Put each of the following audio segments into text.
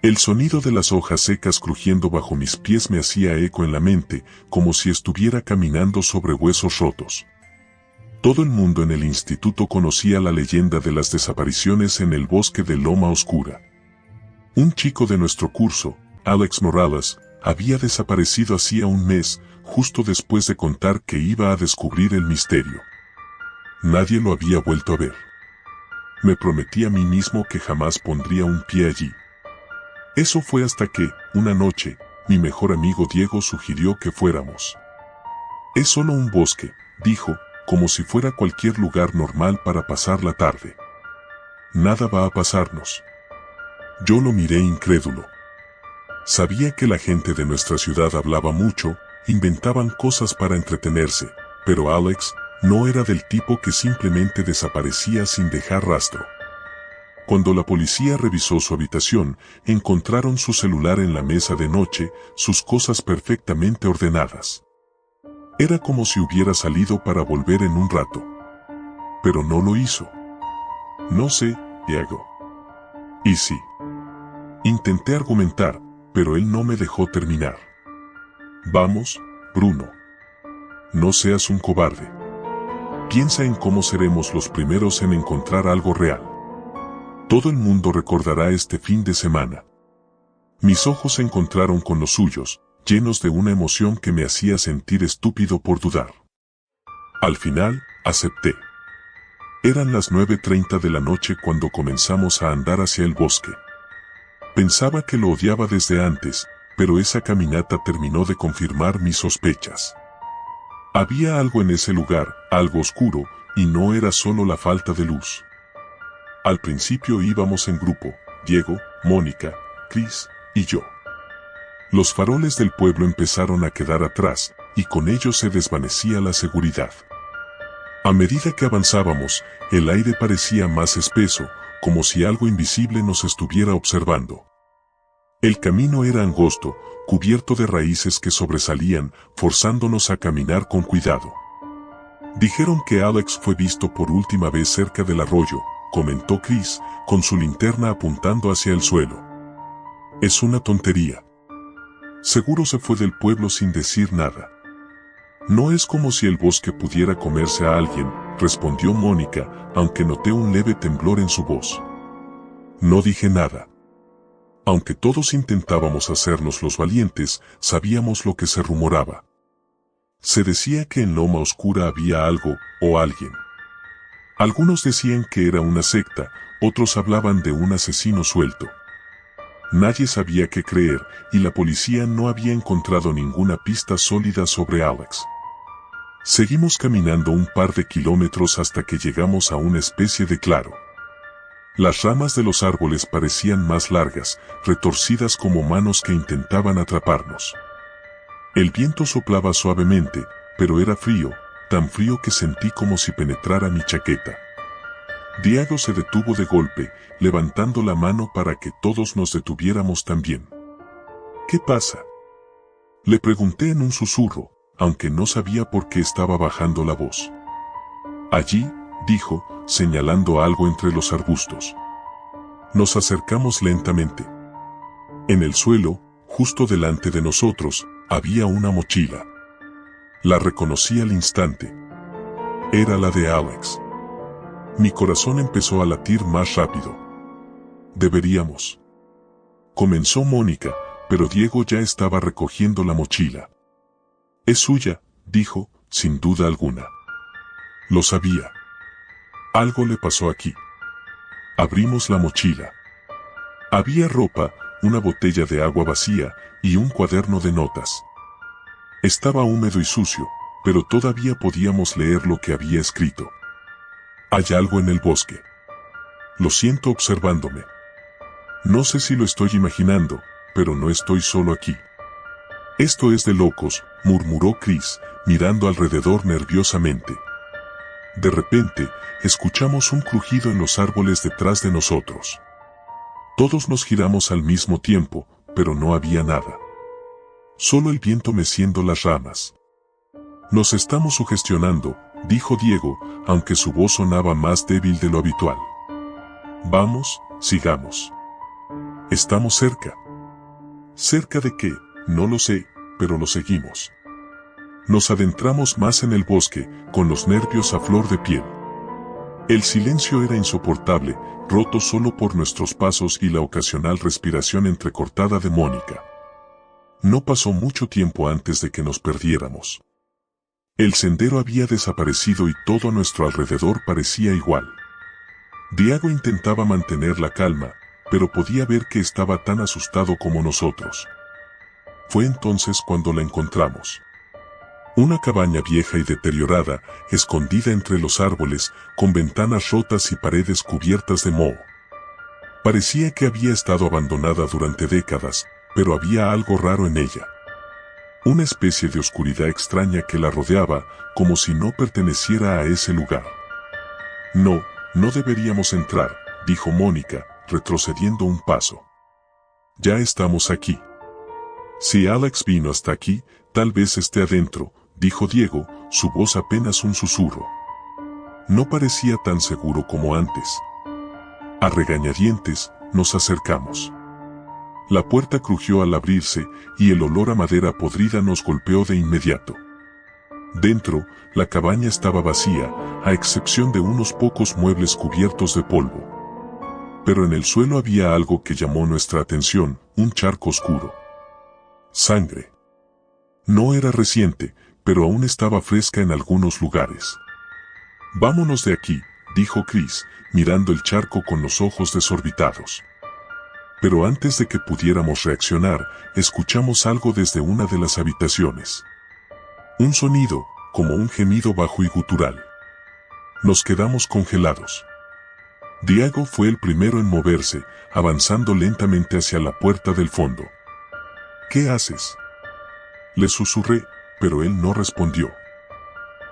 El sonido de las hojas secas crujiendo bajo mis pies me hacía eco en la mente, como si estuviera caminando sobre huesos rotos. Todo el mundo en el instituto conocía la leyenda de las desapariciones en el bosque de Loma Oscura. Un chico de nuestro curso, Alex Morales, había desaparecido hacía un mes, justo después de contar que iba a descubrir el misterio. Nadie lo había vuelto a ver. Me prometí a mí mismo que jamás pondría un pie allí. Eso fue hasta que, una noche, mi mejor amigo Diego sugirió que fuéramos. Es solo un bosque, dijo, como si fuera cualquier lugar normal para pasar la tarde. Nada va a pasarnos. Yo lo miré incrédulo. Sabía que la gente de nuestra ciudad hablaba mucho, inventaban cosas para entretenerse, pero Alex no era del tipo que simplemente desaparecía sin dejar rastro. Cuando la policía revisó su habitación, encontraron su celular en la mesa de noche, sus cosas perfectamente ordenadas. Era como si hubiera salido para volver en un rato. Pero no lo hizo. No sé, Diego. Y sí. Intenté argumentar, pero él no me dejó terminar. Vamos, Bruno. No seas un cobarde. Piensa en cómo seremos los primeros en encontrar algo real. Todo el mundo recordará este fin de semana. Mis ojos se encontraron con los suyos, llenos de una emoción que me hacía sentir estúpido por dudar. Al final, acepté. Eran las 9:30 de la noche cuando comenzamos a andar hacia el bosque. Pensaba que lo odiaba desde antes, pero esa caminata terminó de confirmar mis sospechas. Había algo en ese lugar, algo oscuro, y no era solo la falta de luz. Al principio íbamos en grupo, Diego, Mónica, Chris y yo. Los faroles del pueblo empezaron a quedar atrás, y con ellos se desvanecía la seguridad. A medida que avanzábamos, el aire parecía más espeso, como si algo invisible nos estuviera observando. El camino era angosto, cubierto de raíces que sobresalían, forzándonos a caminar con cuidado. Dijeron que Alex fue visto por última vez cerca del arroyo, comentó Chris, con su linterna apuntando hacia el suelo. Es una tontería. Seguro se fue del pueblo sin decir nada. No es como si el bosque pudiera comerse a alguien, respondió Mónica, aunque noté un leve temblor en su voz. No dije nada. Aunque todos intentábamos hacernos los valientes, sabíamos lo que se rumoraba. Se decía que en Loma Oscura había algo, o alguien. Algunos decían que era una secta, otros hablaban de un asesino suelto. Nadie sabía qué creer, y la policía no había encontrado ninguna pista sólida sobre Alex. Seguimos caminando un par de kilómetros hasta que llegamos a una especie de claro. Las ramas de los árboles parecían más largas, retorcidas como manos que intentaban atraparnos. El viento soplaba suavemente, pero era frío, tan frío que sentí como si penetrara mi chaqueta. Diego se detuvo de golpe, levantando la mano para que todos nos detuviéramos también. ¿Qué pasa?, le pregunté en un susurro, aunque no sabía por qué estaba bajando la voz. Allí, dijo, señalando algo entre los arbustos. Nos acercamos lentamente. En el suelo, justo delante de nosotros, había una mochila. La reconocí al instante. Era la de Alex. Mi corazón empezó a latir más rápido. Deberíamos. Comenzó Mónica, pero Diego ya estaba recogiendo la mochila. Es suya, dijo, sin duda alguna. Lo sabía. Algo le pasó aquí. Abrimos la mochila. Había ropa, una botella de agua vacía y un cuaderno de notas. Estaba húmedo y sucio, pero todavía podíamos leer lo que había escrito. Hay algo en el bosque. Lo siento observándome. No sé si lo estoy imaginando, pero no estoy solo aquí. Esto es de locos, murmuró Chris, mirando alrededor nerviosamente. De repente, escuchamos un crujido en los árboles detrás de nosotros. Todos nos giramos al mismo tiempo, pero no había nada. Solo el viento meciendo las ramas. Nos estamos sugestionando, dijo Diego, aunque su voz sonaba más débil de lo habitual. Vamos, sigamos. Estamos cerca. ¿Cerca de qué? No lo sé, pero lo seguimos. Nos adentramos más en el bosque, con los nervios a flor de piel. El silencio era insoportable, roto solo por nuestros pasos y la ocasional respiración entrecortada de Mónica. No pasó mucho tiempo antes de que nos perdiéramos. El sendero había desaparecido y todo a nuestro alrededor parecía igual. Diego intentaba mantener la calma, pero podía ver que estaba tan asustado como nosotros. Fue entonces cuando la encontramos. Una cabaña vieja y deteriorada, escondida entre los árboles, con ventanas rotas y paredes cubiertas de moho. Parecía que había estado abandonada durante décadas, pero había algo raro en ella. Una especie de oscuridad extraña que la rodeaba, como si no perteneciera a ese lugar. No, no deberíamos entrar, dijo Mónica, retrocediendo un paso. Ya estamos aquí. Si Alex vino hasta aquí, tal vez esté adentro, dijo Diego, su voz apenas un susurro. No parecía tan seguro como antes. A regañadientes, nos acercamos. La puerta crujió al abrirse, y el olor a madera podrida nos golpeó de inmediato. Dentro, la cabaña estaba vacía, a excepción de unos pocos muebles cubiertos de polvo. Pero en el suelo había algo que llamó nuestra atención, un charco oscuro. Sangre. No era reciente, pero aún estaba fresca en algunos lugares. Vámonos de aquí, dijo Chris, mirando el charco con los ojos desorbitados. Pero antes de que pudiéramos reaccionar, escuchamos algo desde una de las habitaciones. Un sonido, como un gemido bajo y gutural. Nos quedamos congelados. Diego fue el primero en moverse, avanzando lentamente hacia la puerta del fondo. ¿Qué haces?, le susurré, pero él no respondió.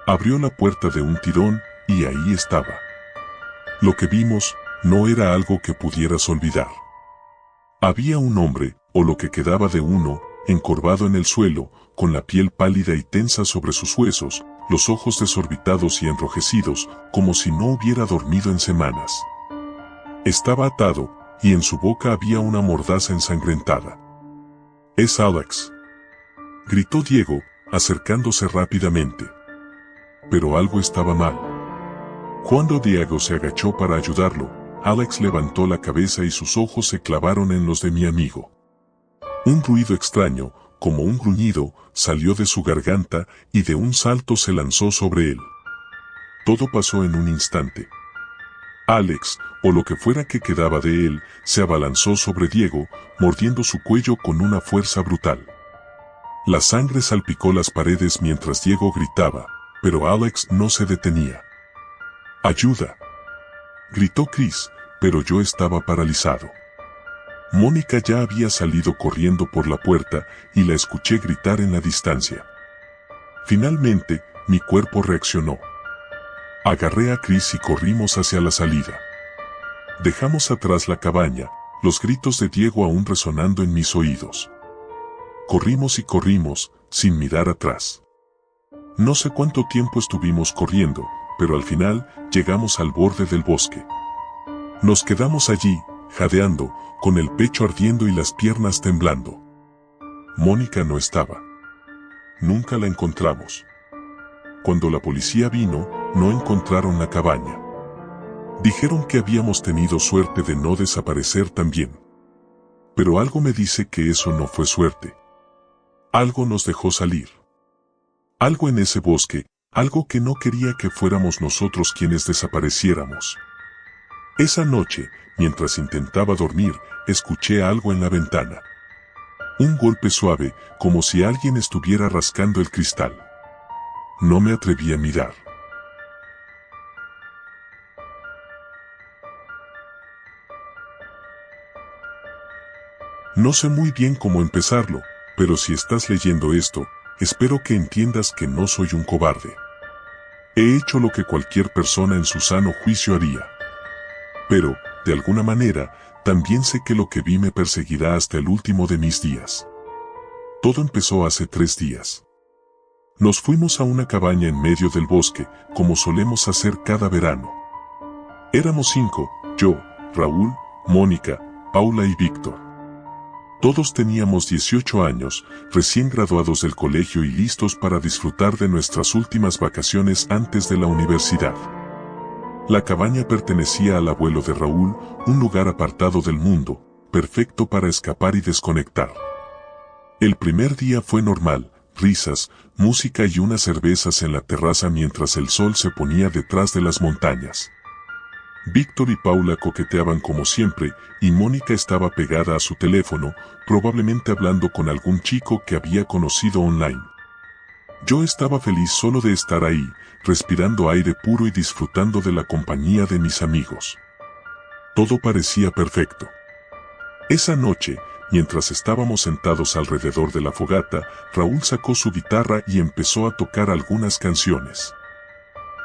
Abrió la puerta de un tirón, y ahí estaba. Lo que vimos, no era algo que pudieras olvidar. Había un hombre, o lo que quedaba de uno, encorvado en el suelo, con la piel pálida y tensa sobre sus huesos, los ojos desorbitados y enrojecidos, como si no hubiera dormido en semanas. Estaba atado, y en su boca había una mordaza ensangrentada. «Es Alex», gritó Diego, acercándose rápidamente. Pero algo estaba mal. Cuando Diego se agachó para ayudarlo, Alex levantó la cabeza y sus ojos se clavaron en los de mi amigo. Un ruido extraño, como un gruñido, salió de su garganta y de un salto se lanzó sobre él. Todo pasó en un instante. Alex, o lo que fuera que quedaba de él, se abalanzó sobre Diego, mordiendo su cuello con una fuerza brutal. La sangre salpicó las paredes mientras Diego gritaba, pero Alex no se detenía. «¡Ayuda!», gritó Chris, pero yo estaba paralizado. Mónica ya había salido corriendo por la puerta y la escuché gritar en la distancia. Finalmente, mi cuerpo reaccionó. Agarré a Chris y corrimos hacia la salida. Dejamos atrás la cabaña, los gritos de Diego aún resonando en mis oídos. Corrimos y corrimos, sin mirar atrás. No sé cuánto tiempo estuvimos corriendo, pero al final, llegamos al borde del bosque. Nos quedamos allí, jadeando, con el pecho ardiendo y las piernas temblando. Mónica no estaba. Nunca la encontramos. Cuando la policía vino, no encontraron la cabaña. Dijeron que habíamos tenido suerte de no desaparecer también. Pero algo me dice que eso no fue suerte. Algo nos dejó salir. Algo en ese bosque, algo que no quería que fuéramos nosotros quienes desapareciéramos. Esa noche, mientras intentaba dormir, escuché algo en la ventana. Un golpe suave, como si alguien estuviera rascando el cristal. No me atreví a mirar. No sé muy bien cómo empezarlo, pero si estás leyendo esto, espero que entiendas que no soy un cobarde. He hecho lo que cualquier persona en su sano juicio haría. Pero, de alguna manera, también sé que lo que vi me perseguirá hasta el último de mis días. Todo empezó hace 3 días. Nos fuimos a una cabaña en medio del bosque, como solemos hacer cada verano. Éramos 5, yo, Raúl, Mónica, Paula y Víctor. Todos teníamos 18 años, recién graduados del colegio y listos para disfrutar de nuestras últimas vacaciones antes de la universidad. La cabaña pertenecía al abuelo de Raúl, un lugar apartado del mundo, perfecto para escapar y desconectar. El primer día fue normal, risas, música y unas cervezas en la terraza mientras el sol se ponía detrás de las montañas. Víctor y Paula coqueteaban como siempre, y Mónica estaba pegada a su teléfono, probablemente hablando con algún chico que había conocido online. Yo estaba feliz solo de estar ahí, respirando aire puro y disfrutando de la compañía de mis amigos. Todo parecía perfecto. Esa noche, mientras estábamos sentados alrededor de la fogata, Raúl sacó su guitarra y empezó a tocar algunas canciones.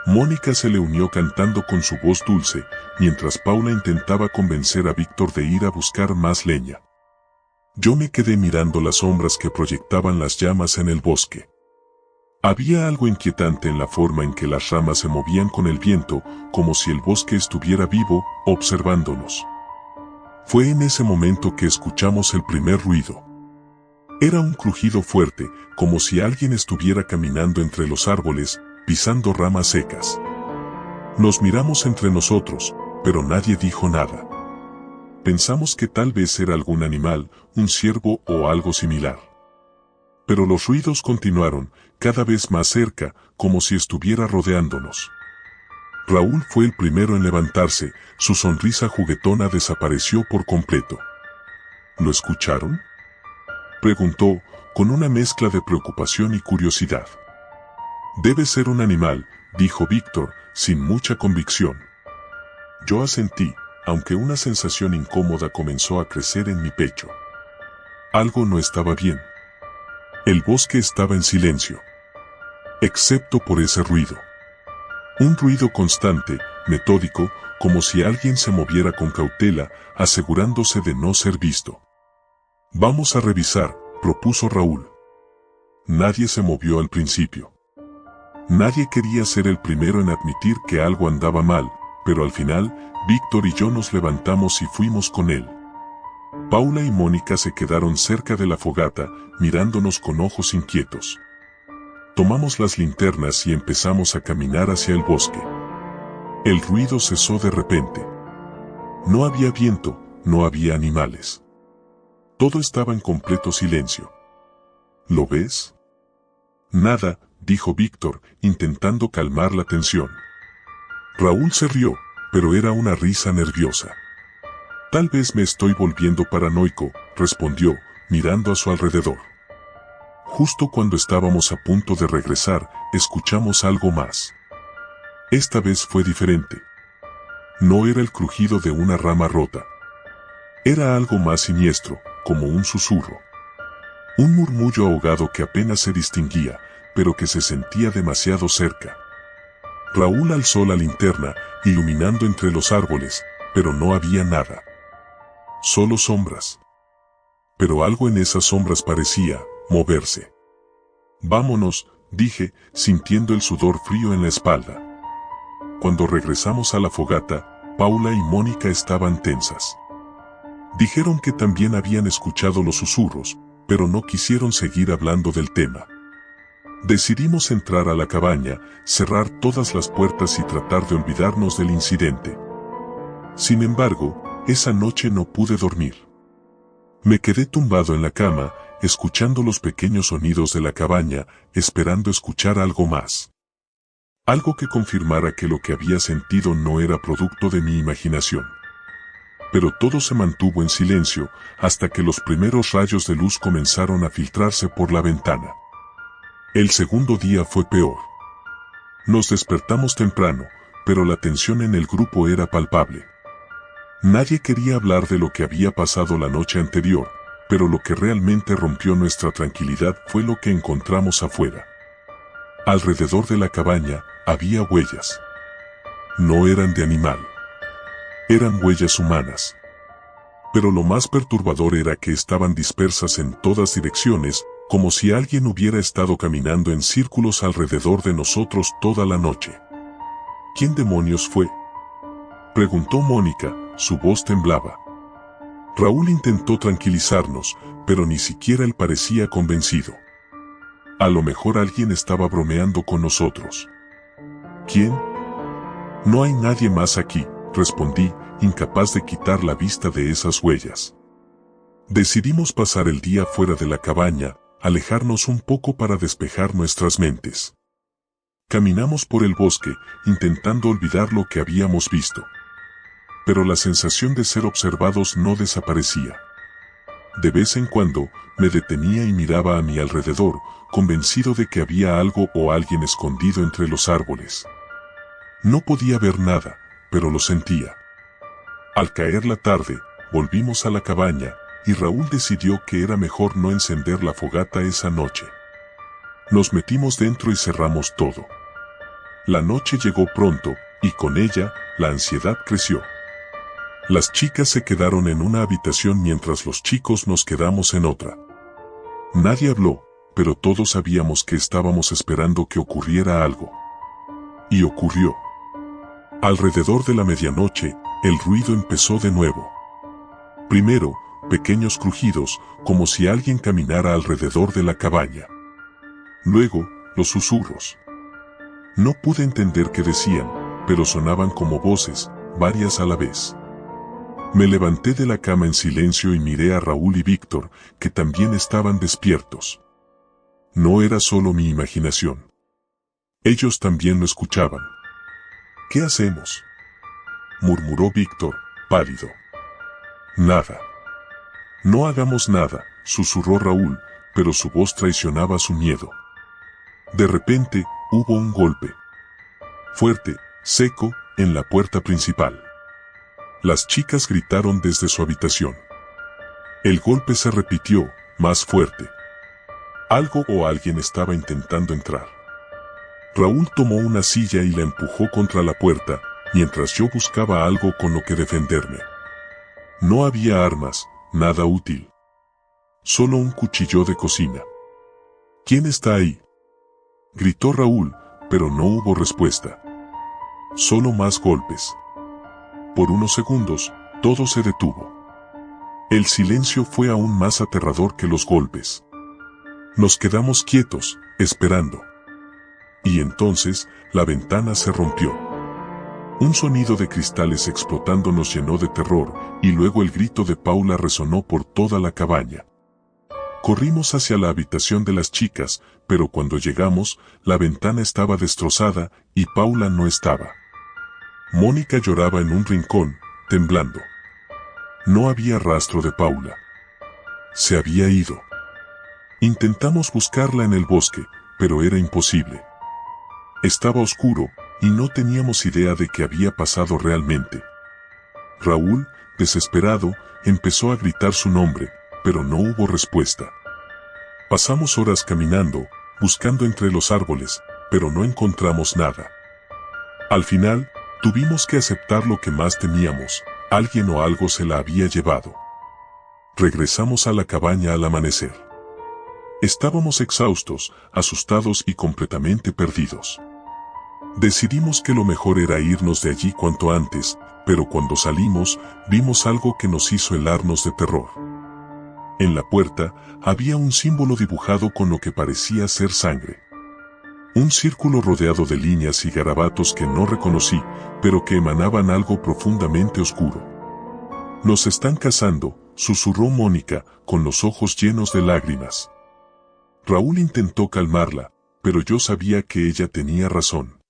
Mónica se le unió cantando con su voz dulce, mientras Paula intentaba convencer a Víctor de ir a buscar más leña. Yo me quedé mirando las sombras que proyectaban las llamas en el bosque. Había algo inquietante en la forma en que las ramas se movían con el viento, como si el bosque estuviera vivo, observándonos. Fue en ese momento que escuchamos el primer ruido. Era un crujido fuerte, como si alguien estuviera caminando entre los árboles, pisando ramas secas. Nos miramos entre nosotros, pero nadie dijo nada. Pensamos que tal vez era algún animal, un ciervo o algo similar. Pero los ruidos continuaron, cada vez más cerca, como si estuviera rodeándonos. Raúl fue el primero en levantarse, su sonrisa juguetona desapareció por completo. ¿Lo escucharon?, preguntó, con una mezcla de preocupación y curiosidad. Debe ser un animal, dijo Víctor, sin mucha convicción. Yo asentí, aunque una sensación incómoda comenzó a crecer en mi pecho. Algo no estaba bien. El bosque estaba en silencio. Excepto por ese ruido. Un ruido constante, metódico, como si alguien se moviera con cautela, asegurándose de no ser visto. Vamos a revisar, propuso Raúl. Nadie se movió al principio. Nadie quería ser el primero en admitir que algo andaba mal, pero al final, Víctor y yo nos levantamos y fuimos con él. Paula y Mónica se quedaron cerca de la fogata, mirándonos con ojos inquietos. Tomamos las linternas y empezamos a caminar hacia el bosque. El ruido cesó de repente. No había viento, no había animales. Todo estaba en completo silencio. ¿Lo ves? Nada, dijo Víctor, intentando calmar la tensión. Raúl se rió, pero era una risa nerviosa. Tal vez me estoy volviendo paranoico, respondió, mirando a su alrededor. Justo cuando estábamos a punto de regresar, escuchamos algo más. Esta vez fue diferente. No era el crujido de una rama rota. Era algo más siniestro, como un susurro. Un murmullo ahogado que apenas se distinguía, pero que se sentía demasiado cerca. Raúl alzó la linterna, iluminando entre los árboles, pero no había nada. Solo sombras. Pero algo en esas sombras parecía moverse. Vámonos, dije, sintiendo el sudor frío en la espalda. Cuando regresamos a la fogata, Paula y Mónica estaban tensas. Dijeron que también habían escuchado los susurros, pero no quisieron seguir hablando del tema. Decidimos entrar a la cabaña, cerrar todas las puertas y tratar de olvidarnos del incidente. Sin embargo, esa noche no pude dormir. Me quedé tumbado en la cama, escuchando los pequeños sonidos de la cabaña, esperando escuchar algo más. Algo que confirmara que lo que había sentido no era producto de mi imaginación. Pero todo se mantuvo en silencio, hasta que los primeros rayos de luz comenzaron a filtrarse por la ventana. El segundo día fue peor. Nos despertamos temprano, pero la tensión en el grupo era palpable. Nadie quería hablar de lo que había pasado la noche anterior, pero lo que realmente rompió nuestra tranquilidad fue lo que encontramos afuera. Alrededor de la cabaña había huellas. No eran de animal. Eran huellas humanas. Pero lo más perturbador era que estaban dispersas en todas direcciones, como si alguien hubiera estado caminando en círculos alrededor de nosotros toda la noche. ¿Quién demonios fue?, preguntó Mónica, su voz temblaba. Raúl intentó tranquilizarnos, pero ni siquiera él parecía convencido. A lo mejor alguien estaba bromeando con nosotros. ¿Quién? No hay nadie más aquí, respondí, incapaz de quitar la vista de esas huellas. Decidimos pasar el día fuera de la cabaña, alejarnos un poco para despejar nuestras mentes. Caminamos por el bosque, intentando olvidar lo que habíamos visto. Pero la sensación de ser observados no desaparecía. De vez en cuando, me detenía y miraba a mi alrededor, convencido de que había algo o alguien escondido entre los árboles. No podía ver nada, pero lo sentía. Al caer la tarde, volvimos a la cabaña, y Raúl decidió que era mejor no encender la fogata esa noche. Nos metimos dentro y cerramos todo. La noche llegó pronto, y con ella, la ansiedad creció. Las chicas se quedaron en una habitación mientras los chicos nos quedamos en otra. Nadie habló, pero todos sabíamos que estábamos esperando que ocurriera algo. Y ocurrió. Alrededor de la medianoche, el ruido empezó de nuevo. Primero, pequeños crujidos, como si alguien caminara alrededor de la cabaña. Luego, los susurros. No pude entender qué decían, pero sonaban como voces, varias a la vez. Me levanté de la cama en silencio y miré a Raúl y Víctor, que también estaban despiertos. No era solo mi imaginación. Ellos también lo escuchaban. ¿Qué hacemos?, murmuró Víctor, pálido. Nada. No hagamos nada, susurró Raúl, pero su voz traicionaba su miedo. De repente, hubo un golpe. Fuerte, seco, en la puerta principal. Las chicas gritaron desde su habitación. El golpe se repitió, más fuerte. Algo o alguien estaba intentando entrar. Raúl tomó una silla y la empujó contra la puerta, mientras yo buscaba algo con lo que defenderme. No había armas, nada útil. Solo un cuchillo de cocina. ¿Quién está ahí?, gritó Raúl, pero no hubo respuesta. Solo más golpes. Por unos segundos, todo se detuvo. El silencio fue aún más aterrador que los golpes. Nos quedamos quietos, esperando. Y entonces, la ventana se rompió. Un sonido de cristales explotando nos llenó de terror, y luego el grito de Paula resonó por toda la cabaña. Corrimos hacia la habitación de las chicas, pero cuando llegamos, la ventana estaba destrozada, y Paula no estaba. Mónica lloraba en un rincón, temblando. No había rastro de Paula. Se había ido. Intentamos buscarla en el bosque, pero era imposible. Estaba oscuro, y no teníamos idea de qué había pasado realmente. Raúl, desesperado, empezó a gritar su nombre, pero no hubo respuesta. Pasamos horas caminando, buscando entre los árboles, pero no encontramos nada. Al final, tuvimos que aceptar lo que más temíamos, alguien o algo se la había llevado. Regresamos a la cabaña al amanecer. Estábamos exhaustos, asustados y completamente perdidos. Decidimos que lo mejor era irnos de allí cuanto antes, pero cuando salimos, vimos algo que nos hizo helarnos de terror. En la puerta, había un símbolo dibujado con lo que parecía ser sangre. Un círculo rodeado de líneas y garabatos que no reconocí, pero que emanaban algo profundamente oscuro. «Nos están cazando», susurró Mónica, con los ojos llenos de lágrimas. Raúl intentó calmarla, pero yo sabía que ella tenía razón.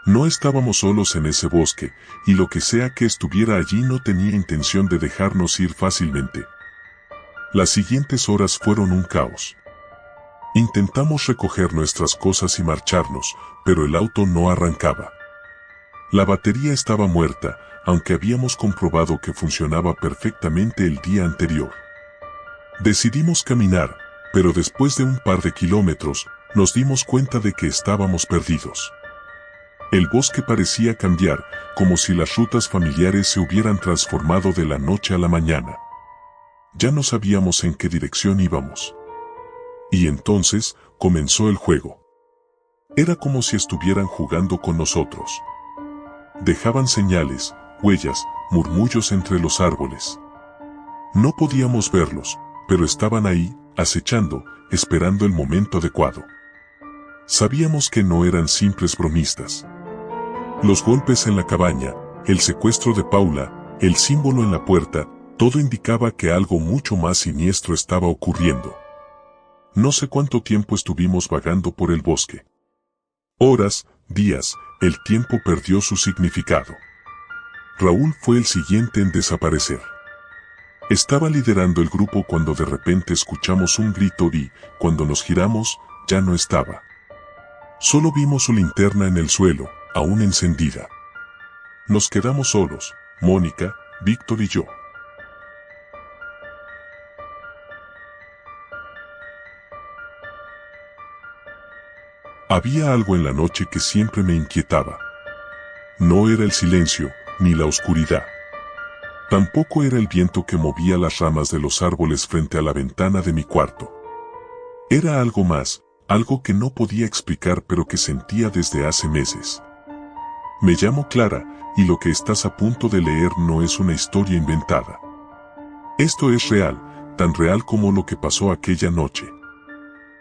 No estábamos solos en ese bosque, y lo que sea que estuviera allí no tenía intención de dejarnos ir fácilmente. Las siguientes horas fueron un caos. Intentamos recoger nuestras cosas y marcharnos, pero el auto no arrancaba. La batería estaba muerta, aunque habíamos comprobado que funcionaba perfectamente el día anterior. Decidimos caminar, pero después de un par de kilómetros, nos dimos cuenta de que estábamos perdidos. El bosque parecía cambiar, como si las rutas familiares se hubieran transformado de la noche a la mañana. Ya no sabíamos en qué dirección íbamos. Y entonces, comenzó el juego. Era como si estuvieran jugando con nosotros. Dejaban señales, huellas, murmullos entre los árboles. No podíamos verlos, pero estaban ahí, acechando, esperando el momento adecuado. Sabíamos que no eran simples bromistas. Los golpes en la cabaña, el secuestro de Paula, el símbolo en la puerta, todo indicaba que algo mucho más siniestro estaba ocurriendo. No sé cuánto tiempo estuvimos vagando por el bosque. Horas, días, el tiempo perdió su significado. Raúl fue el siguiente en desaparecer. Estaba liderando el grupo cuando de repente escuchamos un grito y, cuando nos giramos, ya no estaba. Solo vimos su linterna en el suelo, aún encendida. Nos quedamos solos, Mónica, Víctor y yo. Había algo en la noche que siempre me inquietaba. No era el silencio, ni la oscuridad. Tampoco era el viento que movía las ramas de los árboles frente a la ventana de mi cuarto. Era algo más, algo que no podía explicar pero que sentía desde hace meses. Me llamo Clara, y lo que estás a punto de leer no es una historia inventada. Esto es real, tan real como lo que pasó aquella noche.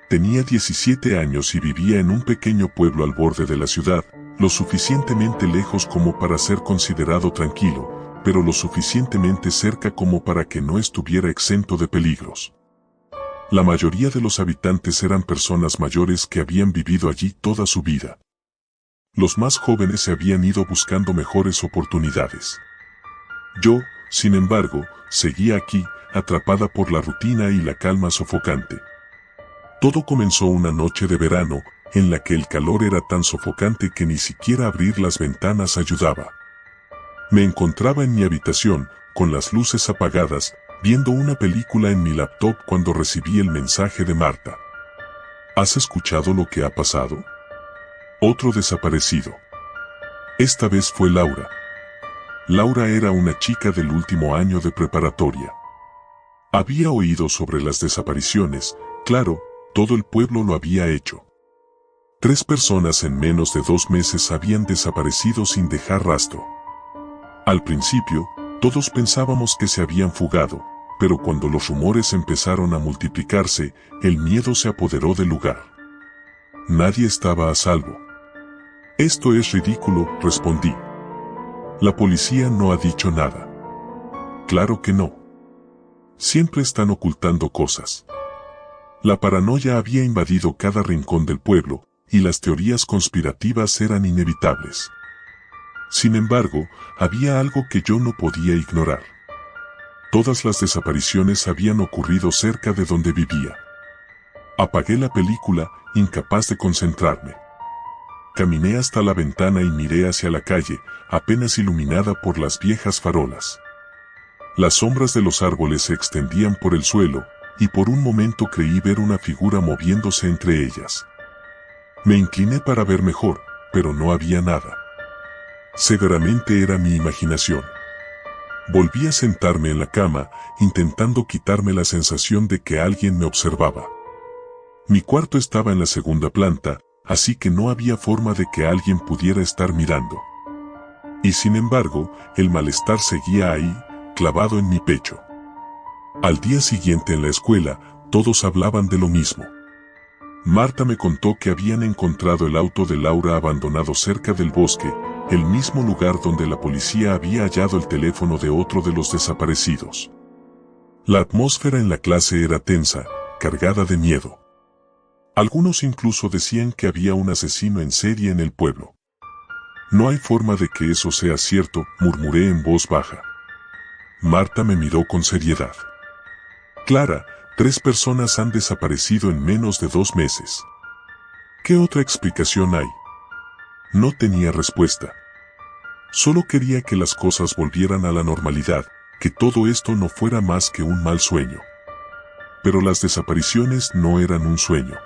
Tenía 17 años y vivía en un pequeño pueblo al borde de la ciudad, lo suficientemente lejos como para ser considerado tranquilo, pero lo suficientemente cerca como para que no estuviera exento de peligros. La mayoría de los habitantes eran personas mayores que habían vivido allí toda su vida. Los más jóvenes se habían ido buscando mejores oportunidades. Yo, sin embargo, seguía aquí, atrapada por la rutina y la calma sofocante. Todo comenzó una noche de verano, en la que el calor era tan sofocante que ni siquiera abrir las ventanas ayudaba. Me encontraba en mi habitación, con las luces apagadas, viendo una película en mi laptop cuando recibí el mensaje de Marta. ¿Has escuchado lo que ha pasado? Otro desaparecido. Esta vez fue Laura. Laura era una chica del último año de preparatoria. Había oído sobre las desapariciones, claro, todo el pueblo lo había hecho. 3 personas en menos de 2 meses habían desaparecido sin dejar rastro. Al principio, todos pensábamos que se habían fugado, pero cuando los rumores empezaron a multiplicarse, el miedo se apoderó del lugar. Nadie estaba a salvo. Esto es ridículo, respondí. La policía no ha dicho nada. Claro que no. Siempre están ocultando cosas. La paranoia había invadido cada rincón del pueblo, y las teorías conspirativas eran inevitables. Sin embargo, había algo que yo no podía ignorar. Todas las desapariciones habían ocurrido cerca de donde vivía. Apagué la película, incapaz de concentrarme. Caminé hasta la ventana y miré hacia la calle, apenas iluminada por las viejas farolas. Las sombras de los árboles se extendían por el suelo, y por un momento creí ver una figura moviéndose entre ellas. Me incliné para ver mejor, pero no había nada. Seguramente era mi imaginación. Volví a sentarme en la cama, intentando quitarme la sensación de que alguien me observaba. Mi cuarto estaba en la segunda planta, así que no había forma de que alguien pudiera estar mirando. Y sin embargo, el malestar seguía ahí, clavado en mi pecho. Al día siguiente en la escuela, todos hablaban de lo mismo. Marta me contó que habían encontrado el auto de Laura abandonado cerca del bosque, el mismo lugar donde la policía había hallado el teléfono de otro de los desaparecidos. La atmósfera en la clase era tensa, cargada de miedo. Algunos incluso decían que había un asesino en serie en el pueblo. No hay forma de que eso sea cierto, murmuré en voz baja. Marta me miró con seriedad. Clara, 3 personas han desaparecido en menos de 2 meses. ¿Qué otra explicación hay? No tenía respuesta. Solo quería que las cosas volvieran a la normalidad, que todo esto no fuera más que un mal sueño. Pero las desapariciones no eran un sueño.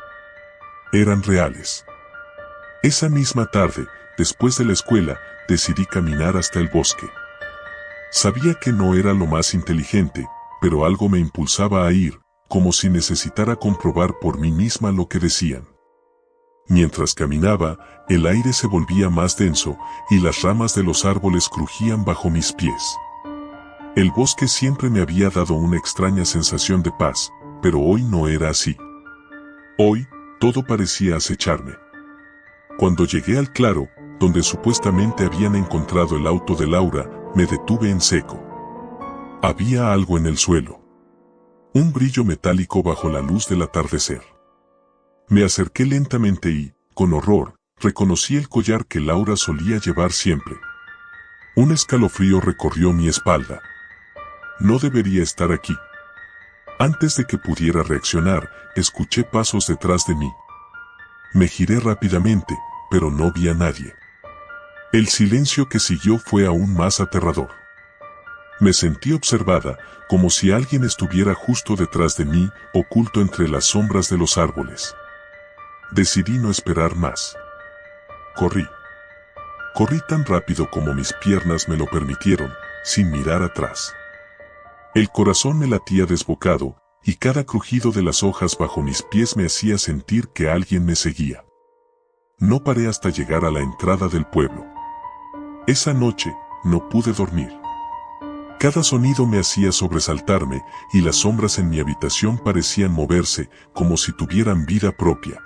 Eran reales. Esa misma tarde, después de la escuela, decidí caminar hasta el bosque. Sabía que no era lo más inteligente, pero algo me impulsaba a ir, como si necesitara comprobar por mí misma lo que decían. Mientras caminaba, el aire se volvía más denso, y las ramas de los árboles crujían bajo mis pies. El bosque siempre me había dado una extraña sensación de paz, pero hoy no era así. Hoy, todo parecía acecharme. Cuando llegué al claro, donde supuestamente habían encontrado el auto de Laura, me detuve en seco. Había algo en el suelo. Un brillo metálico bajo la luz del atardecer. Me acerqué lentamente y, con horror, reconocí el collar que Laura solía llevar siempre. Un escalofrío recorrió mi espalda. No debería estar aquí. Antes de que pudiera reaccionar, escuché pasos detrás de mí. Me giré rápidamente, pero no vi a nadie. El silencio que siguió fue aún más aterrador. Me sentí observada, como si alguien estuviera justo detrás de mí, oculto entre las sombras de los árboles. Decidí no esperar más. Corrí. Corrí tan rápido como mis piernas me lo permitieron, sin mirar atrás. El corazón me latía desbocado, y cada crujido de las hojas bajo mis pies me hacía sentir que alguien me seguía. No paré hasta llegar a la entrada del pueblo. Esa noche, no pude dormir. Cada sonido me hacía sobresaltarme, y las sombras en mi habitación parecían moverse, como si tuvieran vida propia.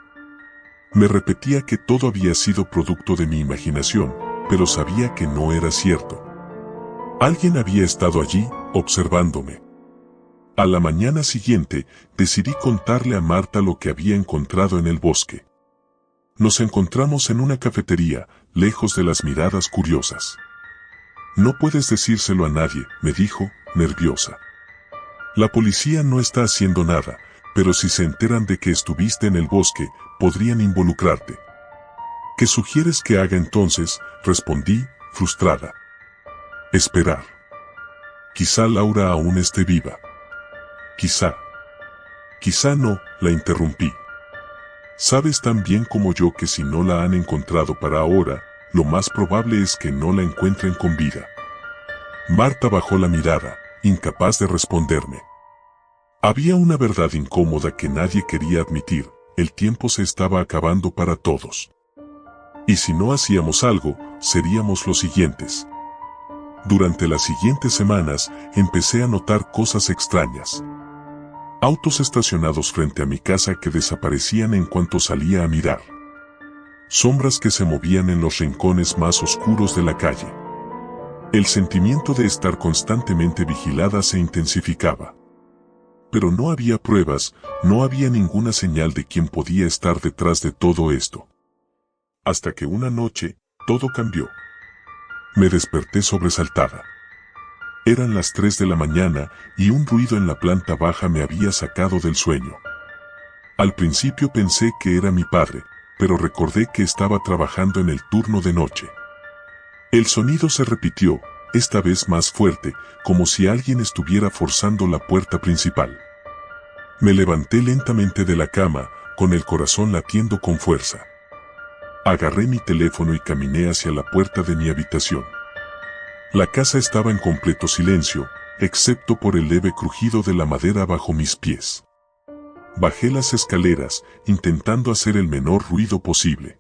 Me repetía que todo había sido producto de mi imaginación, pero sabía que no era cierto. Alguien había estado allí, observándome. A la mañana siguiente, decidí contarle a Marta lo que había encontrado en el bosque. Nos encontramos en una cafetería, lejos de las miradas curiosas. No puedes decírselo a nadie, me dijo, nerviosa. La policía no está haciendo nada, pero si se enteran de que estuviste en el bosque, podrían involucrarte. ¿Qué sugieres que haga entonces?, respondí, frustrada. Esperar. Quizá Laura aún esté viva. Quizá. Quizá no, la interrumpí. Sabes tan bien como yo que si no la han encontrado para ahora, lo más probable es que no la encuentren con vida. Marta bajó la mirada, incapaz de responderme. Había una verdad incómoda que nadie quería admitir: el tiempo se estaba acabando para todos. Y si no hacíamos algo, seríamos los siguientes. Durante las siguientes semanas, empecé a notar cosas extrañas. Autos estacionados frente a mi casa que desaparecían en cuanto salía a mirar. Sombras que se movían en los rincones más oscuros de la calle. El sentimiento de estar constantemente vigilada se intensificaba. Pero no había pruebas, no había ninguna señal de quién podía estar detrás de todo esto. Hasta que una noche, todo cambió. Me desperté sobresaltada. Eran las 3 de la mañana y un ruido en la planta baja me había sacado del sueño. Al principio pensé que era mi padre, pero recordé que estaba trabajando en el turno de noche. El sonido se repitió, esta vez más fuerte, como si alguien estuviera forzando la puerta principal. Me levanté lentamente de la cama, con el corazón latiendo con fuerza. Agarré mi teléfono y caminé hacia la puerta de mi habitación. La casa estaba en completo silencio, excepto por el leve crujido de la madera bajo mis pies. Bajé las escaleras, intentando hacer el menor ruido posible.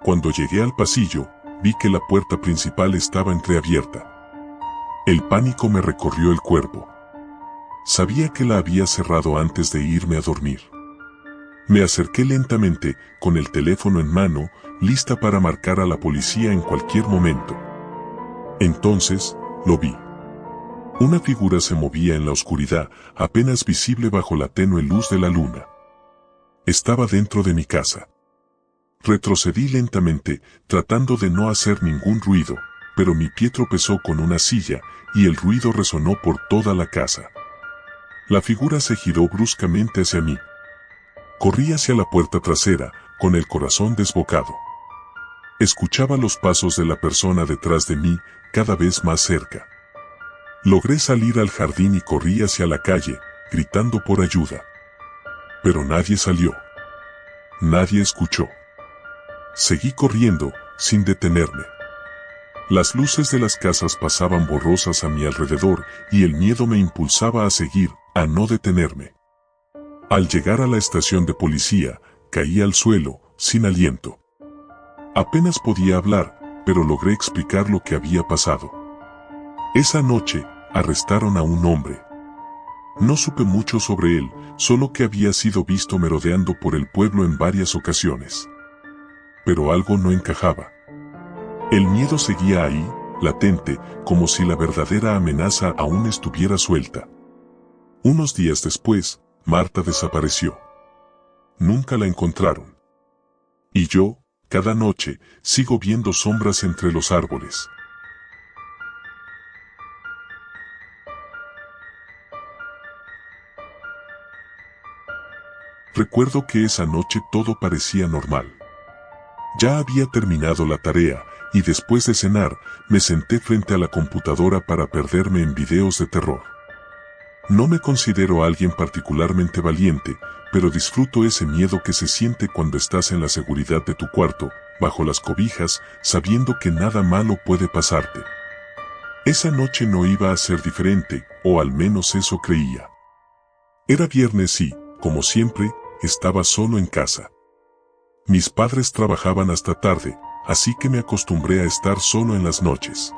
Cuando llegué al pasillo, vi que la puerta principal estaba entreabierta. El pánico me recorrió el cuerpo. Sabía que la había cerrado antes de irme a dormir. Me acerqué lentamente, con el teléfono en mano, lista para marcar a la policía en cualquier momento. Entonces, lo vi. Una figura se movía en la oscuridad, apenas visible bajo la tenue luz de la luna. Estaba dentro de mi casa. Retrocedí lentamente, tratando de no hacer ningún ruido, pero mi pie tropezó con una silla, y el ruido resonó por toda la casa. La figura se giró bruscamente hacia mí. Corrí hacia la puerta trasera, con el corazón desbocado. Escuchaba los pasos de la persona detrás de mí, cada vez más cerca. Logré salir al jardín y corrí hacia la calle, gritando por ayuda. Pero nadie salió. Nadie escuchó. Seguí corriendo, sin detenerme. Las luces de las casas pasaban borrosas a mi alrededor, y el miedo me impulsaba a seguir, a no detenerme. Al llegar a la estación de policía, caí al suelo, sin aliento. Apenas podía hablar, pero logré explicar lo que había pasado. Esa noche, arrestaron a un hombre. No supe mucho sobre él, solo que había sido visto merodeando por el pueblo en varias ocasiones. Pero algo no encajaba. El miedo seguía ahí, latente, como si la verdadera amenaza aún estuviera suelta. Unos días después, Marta desapareció. Nunca la encontraron. Y yo, cada noche, sigo viendo sombras entre los árboles. Recuerdo que esa noche todo parecía normal. Ya había terminado la tarea, y después de cenar, me senté frente a la computadora para perderme en videos de terror. No me considero alguien particularmente valiente, pero disfruto ese miedo que se siente cuando estás en la seguridad de tu cuarto, bajo las cobijas, sabiendo que nada malo puede pasarte. Esa noche no iba a ser diferente, o al menos eso creía. Era viernes y, como siempre, estaba solo en casa. Mis padres trabajaban hasta tarde, así que me acostumbré a estar solo en las noches.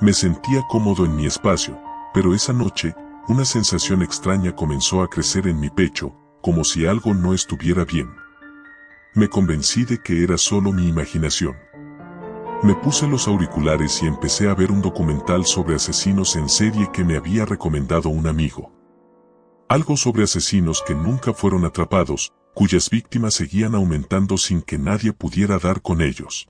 Me sentía cómodo en mi espacio, pero esa noche, una sensación extraña comenzó a crecer en mi pecho, como si algo no estuviera bien. Me convencí de que era solo mi imaginación. Me puse los auriculares y empecé a ver un documental sobre asesinos en serie que me había recomendado un amigo. Algo sobre asesinos que nunca fueron atrapados, cuyas víctimas seguían aumentando sin que nadie pudiera dar con ellos.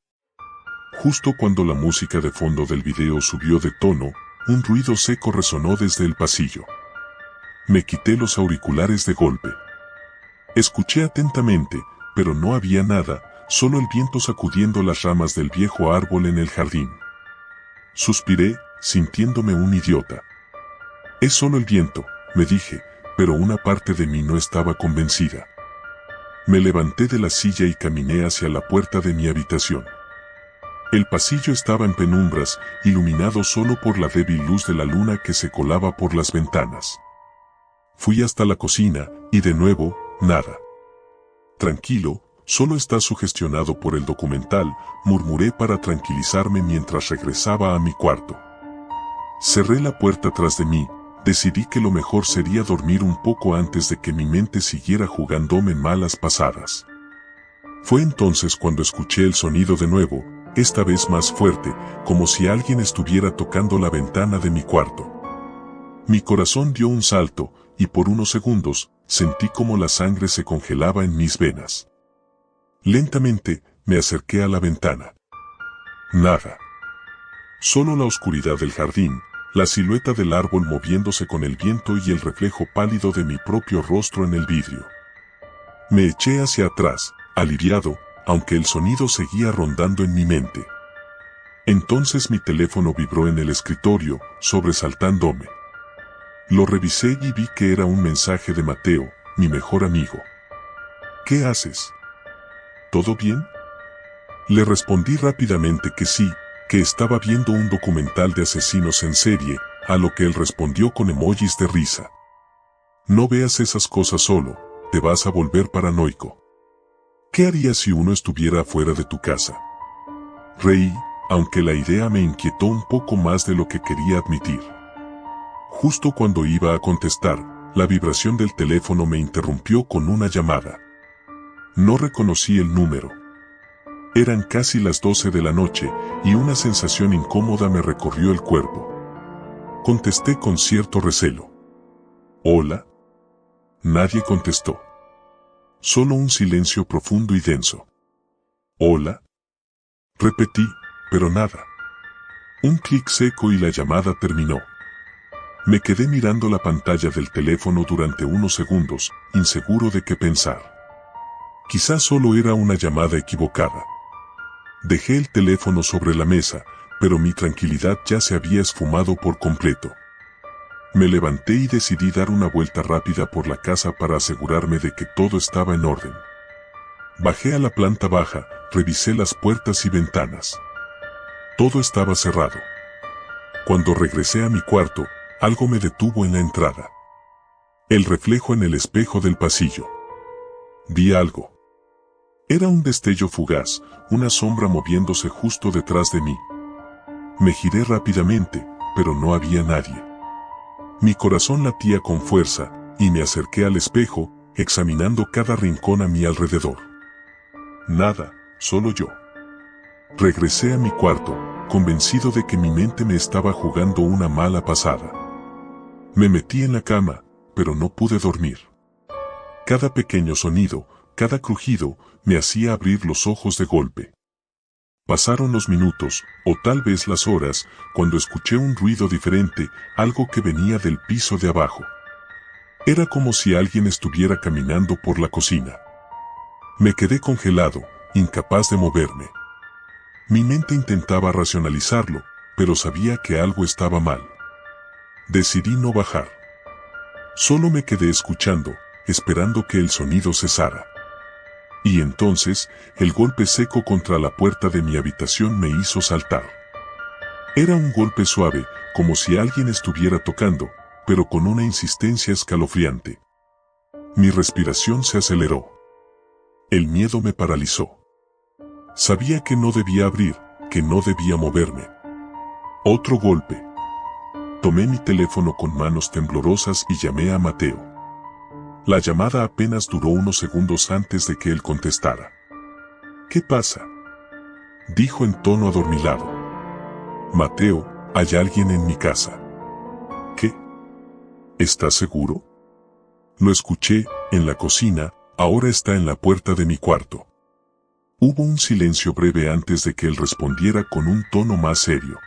Justo cuando la música de fondo del video subió de tono, un ruido seco resonó desde el pasillo. Me quité los auriculares de golpe. Escuché atentamente, pero no había nada, solo el viento sacudiendo las ramas del viejo árbol en el jardín. Suspiré, sintiéndome un idiota. Es solo el viento, me dije, pero una parte de mí no estaba convencida. Me levanté de la silla y caminé hacia la puerta de mi habitación. El pasillo estaba en penumbras, iluminado solo por la débil luz de la luna que se colaba por las ventanas. Fui hasta la cocina, y de nuevo, nada. Tranquilo, solo estás sugestionado por el documental, murmuré para tranquilizarme mientras regresaba a mi cuarto. Cerré la puerta tras de mí. Decidí que lo mejor sería dormir un poco antes de que mi mente siguiera jugándome malas pasadas. Fue entonces cuando escuché el sonido de nuevo, esta vez más fuerte, como si alguien estuviera tocando la ventana de mi cuarto. Mi corazón dio un salto, y por unos segundos, sentí como la sangre se congelaba en mis venas. Lentamente, me acerqué a la ventana. Nada. Solo la oscuridad del jardín, la silueta del árbol moviéndose con el viento y el reflejo pálido de mi propio rostro en el vidrio. Me eché hacia atrás, aliviado, aunque el sonido seguía rondando en mi mente. Entonces mi teléfono vibró en el escritorio, sobresaltándome. Lo revisé y vi que era un mensaje de Mateo, mi mejor amigo. ¿Qué haces? ¿Todo bien? Le respondí rápidamente que sí, que estaba viendo un documental de asesinos en serie, a lo que él respondió con emojis de risa. No veas esas cosas solo, te vas a volver paranoico. ¿Qué harías si uno estuviera afuera de tu casa? Reí, aunque la idea me inquietó un poco más de lo que quería admitir. Justo cuando iba a contestar, la vibración del teléfono me interrumpió con una llamada. No reconocí el número. Eran casi las 12 de la noche, y una sensación incómoda me recorrió el cuerpo. Contesté con cierto recelo. ¿Hola? Nadie contestó. Solo un silencio profundo y denso. ¿Hola? Repetí, pero nada. Un clic seco y la llamada terminó. Me quedé mirando la pantalla del teléfono durante unos segundos, inseguro de qué pensar. Quizás solo era una llamada equivocada. Dejé el teléfono sobre la mesa, pero mi tranquilidad ya se había esfumado por completo. Me levanté y decidí dar una vuelta rápida por la casa para asegurarme de que todo estaba en orden. Bajé a la planta baja, revisé las puertas y ventanas. Todo estaba cerrado. Cuando regresé a mi cuarto, algo me detuvo en la entrada. El reflejo en el espejo del pasillo. Vi algo. Era un destello fugaz, una sombra moviéndose justo detrás de mí. Me giré rápidamente, pero no había nadie. Mi corazón latía con fuerza, y me acerqué al espejo, examinando cada rincón a mi alrededor. Nada, solo yo. Regresé a mi cuarto, convencido de que mi mente me estaba jugando una mala pasada. Me metí en la cama, pero no pude dormir. Cada pequeño sonido, cada crujido, me hacía abrir los ojos de golpe. Pasaron los minutos, o tal vez las horas, cuando escuché un ruido diferente, algo que venía del piso de abajo. Era como si alguien estuviera caminando por la cocina. Me quedé congelado, incapaz de moverme. Mi mente intentaba racionalizarlo, pero sabía que algo estaba mal. Decidí no bajar. Solo me quedé escuchando, esperando que el sonido cesara. Y entonces, el golpe seco contra la puerta de mi habitación me hizo saltar. Era un golpe suave, como si alguien estuviera tocando, pero con una insistencia escalofriante. Mi respiración se aceleró. El miedo me paralizó. Sabía que no debía abrir, que no debía moverme. Otro golpe. Tomé mi teléfono con manos temblorosas y llamé a Mateo. La llamada apenas duró unos segundos antes de que él contestara. ¿Qué pasa?, dijo en tono adormilado. Mateo, hay alguien en mi casa. ¿Qué? ¿Estás seguro? Lo escuché, en la cocina, ahora está en la puerta de mi cuarto. Hubo un silencio breve antes de que él respondiera con un tono más serio.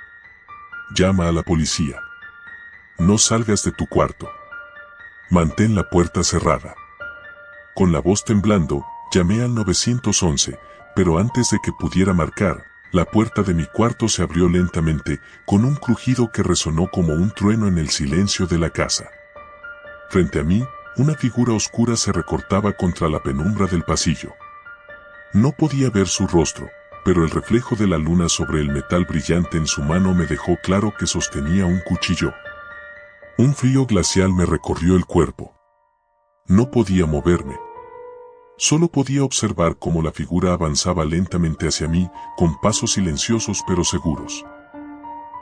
Llama a la policía. No salgas de tu cuarto. Mantén la puerta cerrada. Con la voz temblando, llamé al 911, pero antes de que pudiera marcar, la puerta de mi cuarto se abrió lentamente, con un crujido que resonó como un trueno en el silencio de la casa. Frente a mí, una figura oscura se recortaba contra la penumbra del pasillo. No podía ver su rostro, pero el reflejo de la luna sobre el metal brillante en su mano me dejó claro que sostenía un cuchillo. Un frío glacial me recorrió el cuerpo. No podía moverme. Solo podía observar cómo la figura avanzaba lentamente hacia mí, con pasos silenciosos pero seguros.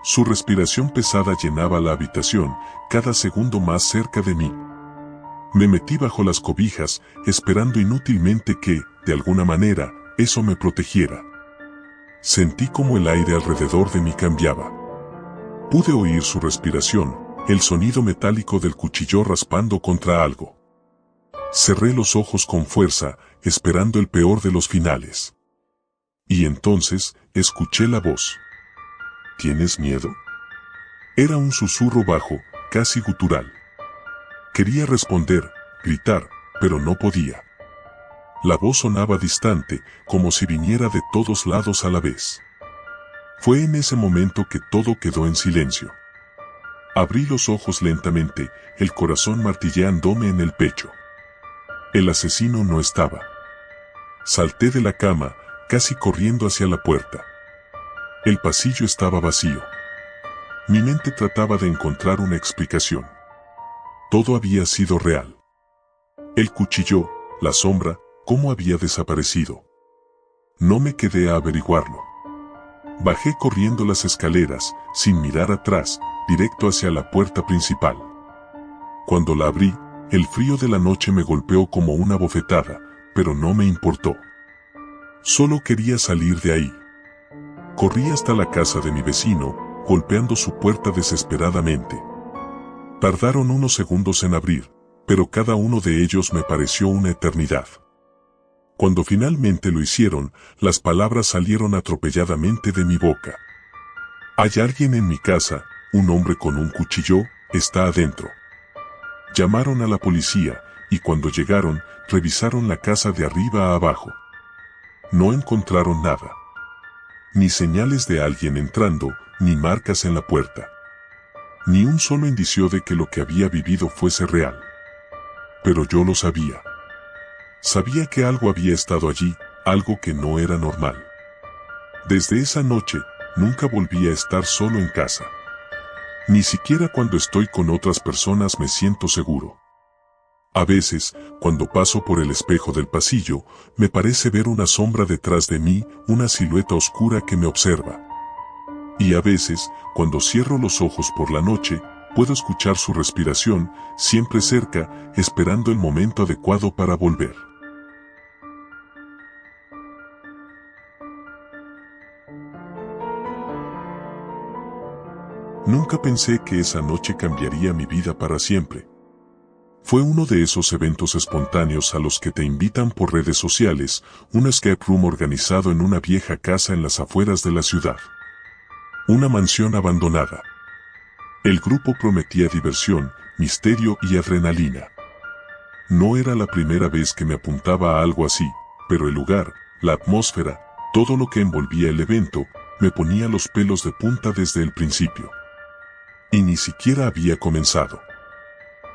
Su respiración pesada llenaba la habitación, cada segundo más cerca de mí. Me metí bajo las cobijas, esperando inútilmente que, de alguna manera, eso me protegiera. Sentí como el aire alrededor de mí cambiaba. Pude oír su respiración, el sonido metálico del cuchillo raspando contra algo. Cerré los ojos con fuerza, esperando el peor de los finales. Y entonces, escuché la voz. ¿Tienes miedo? Era un susurro bajo, casi gutural. Quería responder, gritar, pero no podía. La voz sonaba distante, como si viniera de todos lados a la vez. Fue en ese momento que todo quedó en silencio. Abrí los ojos lentamente, el corazón martilleándome en el pecho. El asesino no estaba. Salté de la cama, casi corriendo hacia la puerta. El pasillo estaba vacío. Mi mente trataba de encontrar una explicación. Todo había sido real. El cuchillo, la sombra, ¿cómo había desaparecido? No me quedé a averiguarlo. Bajé corriendo las escaleras, sin mirar atrás, directo hacia la puerta principal. Cuando la abrí, el frío de la noche me golpeó como una bofetada, pero no me importó. Solo quería salir de ahí. Corrí hasta la casa de mi vecino, golpeando su puerta desesperadamente. Tardaron unos segundos en abrir, pero cada uno de ellos me pareció una eternidad. Cuando finalmente lo hicieron, las palabras salieron atropelladamente de mi boca. Hay alguien en mi casa, un hombre con un cuchillo, está adentro. Llamaron a la policía, y cuando llegaron, revisaron la casa de arriba a abajo. No encontraron nada. Ni señales de alguien entrando, ni marcas en la puerta. Ni un solo indicio de que lo que había vivido fuese real. Pero yo lo sabía. Sabía que algo había estado allí, algo que no era normal. Desde esa noche, nunca volví a estar solo en casa. Ni siquiera cuando estoy con otras personas me siento seguro. A veces, cuando paso por el espejo del pasillo, me parece ver una sombra detrás de mí, una silueta oscura que me observa. Y a veces, cuando cierro los ojos por la noche, Puedo escuchar su respiración, siempre cerca, esperando el momento adecuado para volver. Nunca pensé que esa noche cambiaría mi vida para siempre. Fue uno de esos eventos espontáneos a los que te invitan por redes sociales, un escape room organizado en una vieja casa en las afueras de la ciudad. Una mansión abandonada. El grupo prometía diversión, misterio y adrenalina. No era la primera vez que me apuntaba a algo así, pero el lugar, la atmósfera, todo lo que envolvía el evento, me ponía los pelos de punta desde el principio. Y ni siquiera había comenzado.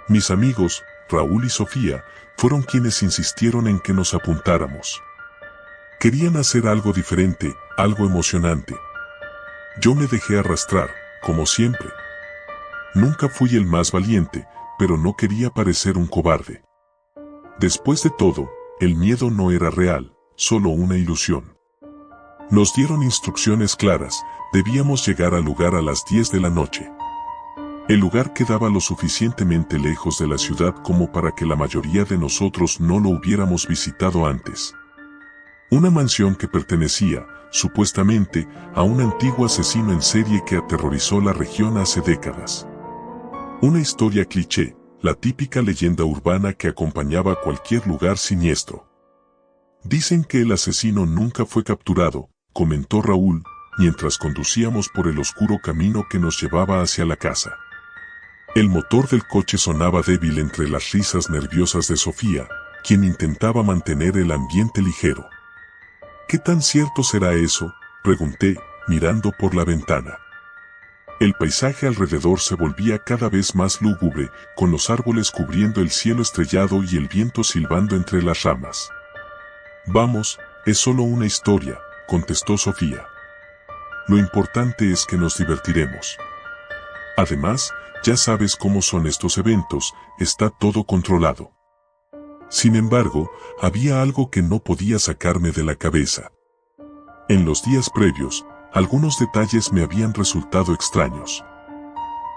Mis amigos, Raúl y Sofía, fueron quienes insistieron en que nos apuntáramos. Querían hacer algo diferente, algo emocionante. Yo me dejé arrastrar, como siempre. Nunca fui el más valiente, pero no quería parecer un cobarde. Después de todo, el miedo no era real, solo una ilusión. Nos dieron instrucciones claras, debíamos llegar al lugar a las 10 de la noche. El lugar quedaba lo suficientemente lejos de la ciudad como para que la mayoría de nosotros no lo hubiéramos visitado antes. Una mansión que pertenecía, supuestamente, a un antiguo asesino en serie que aterrorizó la región hace décadas. Una historia cliché, la típica leyenda urbana que acompañaba a cualquier lugar siniestro. Dicen que el asesino nunca fue capturado, comentó Raúl, mientras conducíamos por el oscuro camino que nos llevaba hacia la casa. El motor del coche sonaba débil entre las risas nerviosas de Sofía, quien intentaba mantener el ambiente ligero. ¿Qué tan cierto será eso?, pregunté, mirando por la ventana. El paisaje alrededor se volvía cada vez más lúgubre, con los árboles cubriendo el cielo estrellado y el viento silbando entre las ramas. Vamos, es solo una historia, contestó Sofía. Lo importante es que nos divertiremos. Además, ya sabes cómo son estos eventos, está todo controlado. Sin embargo, había algo que no podía sacarme de la cabeza. En los días previos, algunos detalles me habían resultado extraños.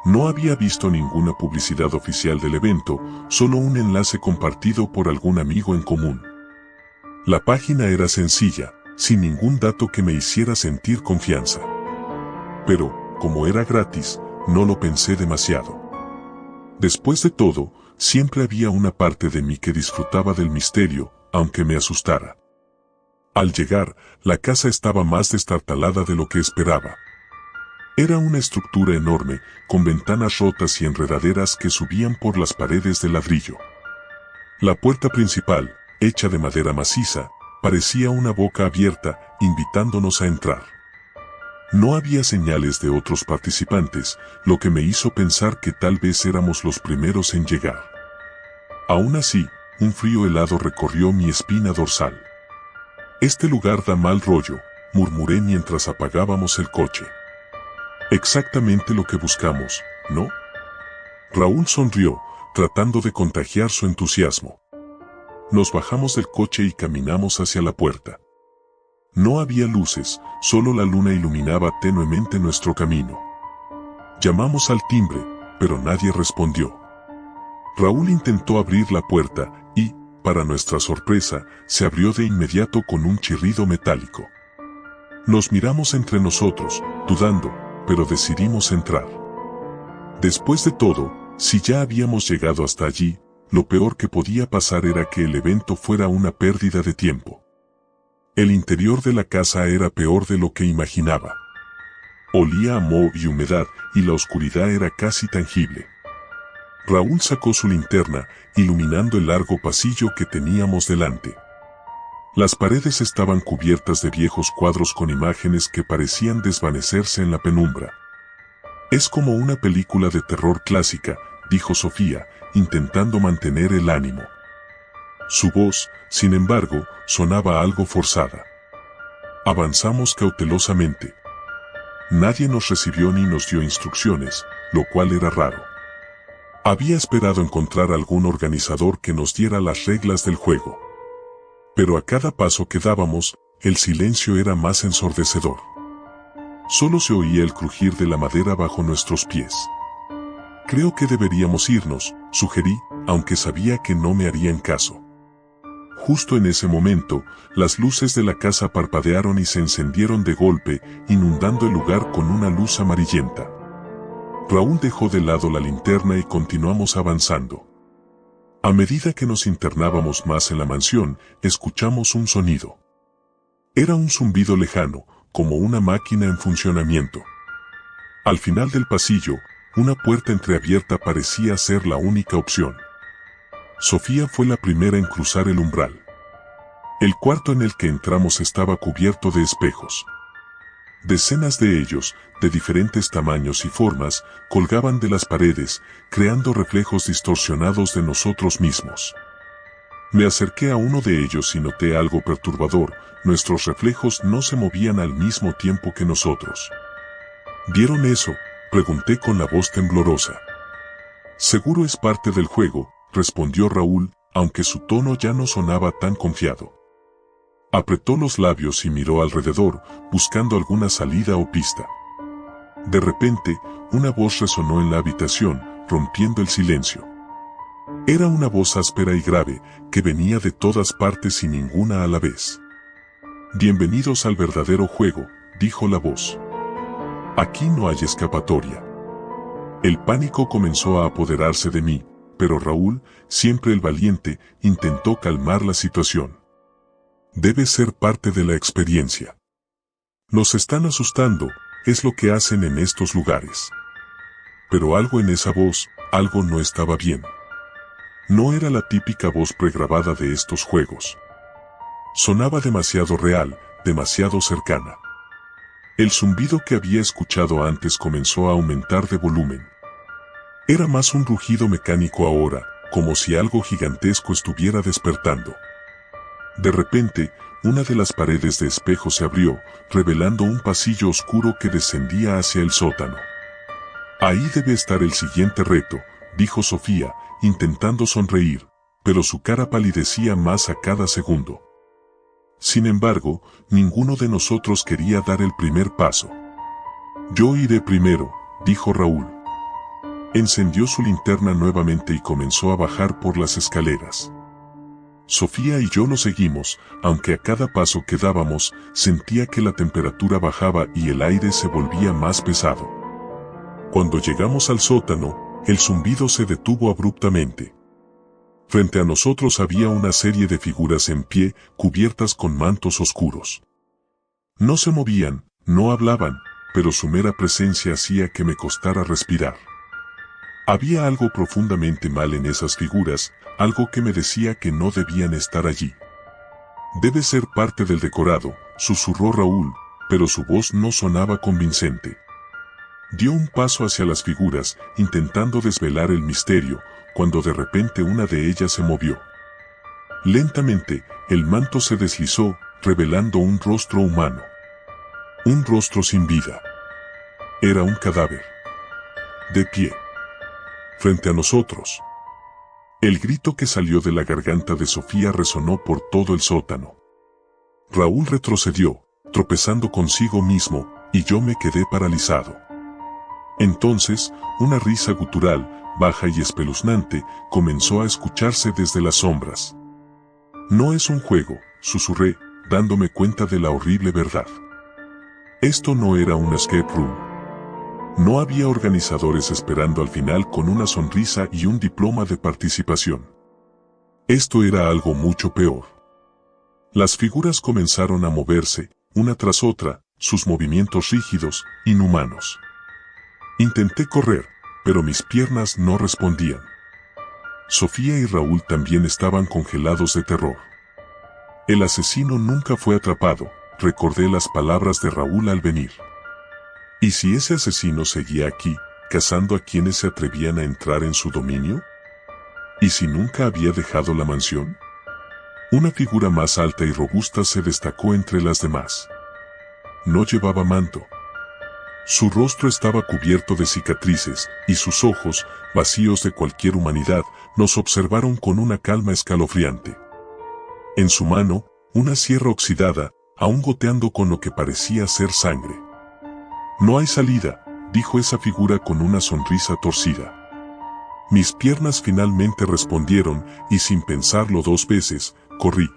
No había visto ninguna publicidad oficial del evento, solo un enlace compartido por algún amigo en común. La página era sencilla, sin ningún dato que me hiciera sentir confianza. Pero, como era gratis, no lo pensé demasiado. Después de todo, siempre había una parte de mí que disfrutaba del misterio, aunque me asustara. Al llegar, la casa estaba más destartalada de lo que esperaba. Era una estructura enorme, con ventanas rotas y enredaderas que subían por las paredes de ladrillo. La puerta principal, hecha de madera maciza, parecía una boca abierta, invitándonos a entrar. No había señales de otros participantes, lo que me hizo pensar que tal vez éramos los primeros en llegar. Aún así, un frío helado recorrió mi espina dorsal. Este lugar da mal rollo, murmuré mientras apagábamos el coche. Exactamente lo que buscamos, ¿no? Raúl sonrió, tratando de contagiar su entusiasmo. Nos bajamos del coche y caminamos hacia la puerta. No había luces, solo la luna iluminaba tenuemente nuestro camino. Llamamos al timbre, pero nadie respondió. Raúl intentó abrir la puerta y, para nuestra sorpresa, se abrió de inmediato con un chirrido metálico. Nos miramos entre nosotros, dudando, pero decidimos entrar. Después de todo, si ya habíamos llegado hasta allí, lo peor que podía pasar era que el evento fuera una pérdida de tiempo. El interior de la casa era peor de lo que imaginaba. Olía a moho y humedad, y la oscuridad era casi tangible. Raúl sacó su linterna, iluminando el largo pasillo que teníamos delante. Las paredes estaban cubiertas de viejos cuadros con imágenes que parecían desvanecerse en la penumbra. Es como una película de terror clásica, dijo Sofía, intentando mantener el ánimo. Su voz, sin embargo, sonaba algo forzada. Avanzamos cautelosamente. Nadie nos recibió ni nos dio instrucciones, lo cual era raro. Había esperado encontrar algún organizador que nos diera las reglas del juego. Pero a cada paso que dábamos, el silencio era más ensordecedor. Solo se oía el crujir de la madera bajo nuestros pies. Creo que deberíamos irnos, sugerí, aunque sabía que no me harían caso. Justo en ese momento, las luces de la casa parpadearon y se encendieron de golpe, inundando el lugar con una luz amarillenta. Raúl dejó de lado la linterna y continuamos avanzando. A medida que nos internábamos más en la mansión, escuchamos un sonido. Era un zumbido lejano, como una máquina en funcionamiento. Al final del pasillo, una puerta entreabierta parecía ser la única opción. Sofía fue la primera en cruzar el umbral. El cuarto en el que entramos estaba cubierto de espejos. Decenas de ellos, de diferentes tamaños y formas, colgaban de las paredes, creando reflejos distorsionados de nosotros mismos. Me acerqué a uno de ellos y noté algo perturbador: nuestros reflejos no se movían al mismo tiempo que nosotros. ¿Vieron eso?, pregunté con la voz temblorosa. Seguro es parte del juego, respondió Raúl, aunque su tono ya no sonaba tan confiado. Apretó los labios y miró alrededor, buscando alguna salida o pista. De repente, una voz resonó en la habitación, rompiendo el silencio. Era una voz áspera y grave, que venía de todas partes y ninguna a la vez. «Bienvenidos al verdadero juego», dijo la voz. «Aquí no hay escapatoria». El pánico comenzó a apoderarse de mí, pero Raúl, siempre el valiente, intentó calmar la situación. «Debe ser parte de la experiencia. Nos están asustando, es lo que hacen en estos lugares». Pero algo en esa voz, algo no estaba bien. No era la típica voz pregrabada de estos juegos. Sonaba demasiado real, demasiado cercana. El zumbido que había escuchado antes comenzó a aumentar de volumen. Era más un rugido mecánico ahora, como si algo gigantesco estuviera despertando. De repente, una de las paredes de espejo se abrió, revelando un pasillo oscuro que descendía hacia el sótano. «Ahí debe estar el siguiente reto», dijo Sofía, intentando sonreír, pero su cara palidecía más a cada segundo. Sin embargo, ninguno de nosotros quería dar el primer paso. «Yo iré primero», dijo Raúl. Encendió su linterna nuevamente y comenzó a bajar por las escaleras. Sofía y yo lo seguimos, aunque a cada paso que dábamos, sentía que la temperatura bajaba y el aire se volvía más pesado. Cuando llegamos al sótano, el zumbido se detuvo abruptamente. Frente a nosotros había una serie de figuras en pie, cubiertas con mantos oscuros. No se movían, no hablaban, pero su mera presencia hacía que me costara respirar. Había algo profundamente mal en esas figuras, algo que me decía que no debían estar allí. «Debe ser parte del decorado», susurró Raúl, pero su voz no sonaba convincente. Dio un paso hacia las figuras, intentando desvelar el misterio, cuando de repente una de ellas se movió. Lentamente, el manto se deslizó, revelando un rostro humano. Un rostro sin vida. Era un cadáver. De pie. Frente a nosotros. El grito que salió de la garganta de Sofía resonó por todo el sótano. Raúl retrocedió, tropezando consigo mismo, y yo me quedé paralizado. Entonces, una risa gutural, baja y espeluznante, comenzó a escucharse desde las sombras. «No es un juego», susurré, dándome cuenta de la horrible verdad. Esto no era un escape room. No había organizadores esperando al final con una sonrisa y un diploma de participación. Esto era algo mucho peor. Las figuras comenzaron a moverse, una tras otra, sus movimientos rígidos, inhumanos. Intenté correr, pero mis piernas no respondían. Sofía y Raúl también estaban congelados de terror. «El asesino nunca fue atrapado», recordé las palabras de Raúl al venir. ¿Y si ese asesino seguía aquí, cazando a quienes se atrevían a entrar en su dominio? ¿Y si nunca había dejado la mansión? Una figura más alta y robusta se destacó entre las demás. No llevaba manto. Su rostro estaba cubierto de cicatrices, y sus ojos, vacíos de cualquier humanidad, nos observaron con una calma escalofriante. En su mano, una sierra oxidada, aún goteando con lo que parecía ser sangre. «No hay salida», dijo esa figura con una sonrisa torcida. Mis piernas finalmente respondieron y sin pensarlo dos veces, corrí.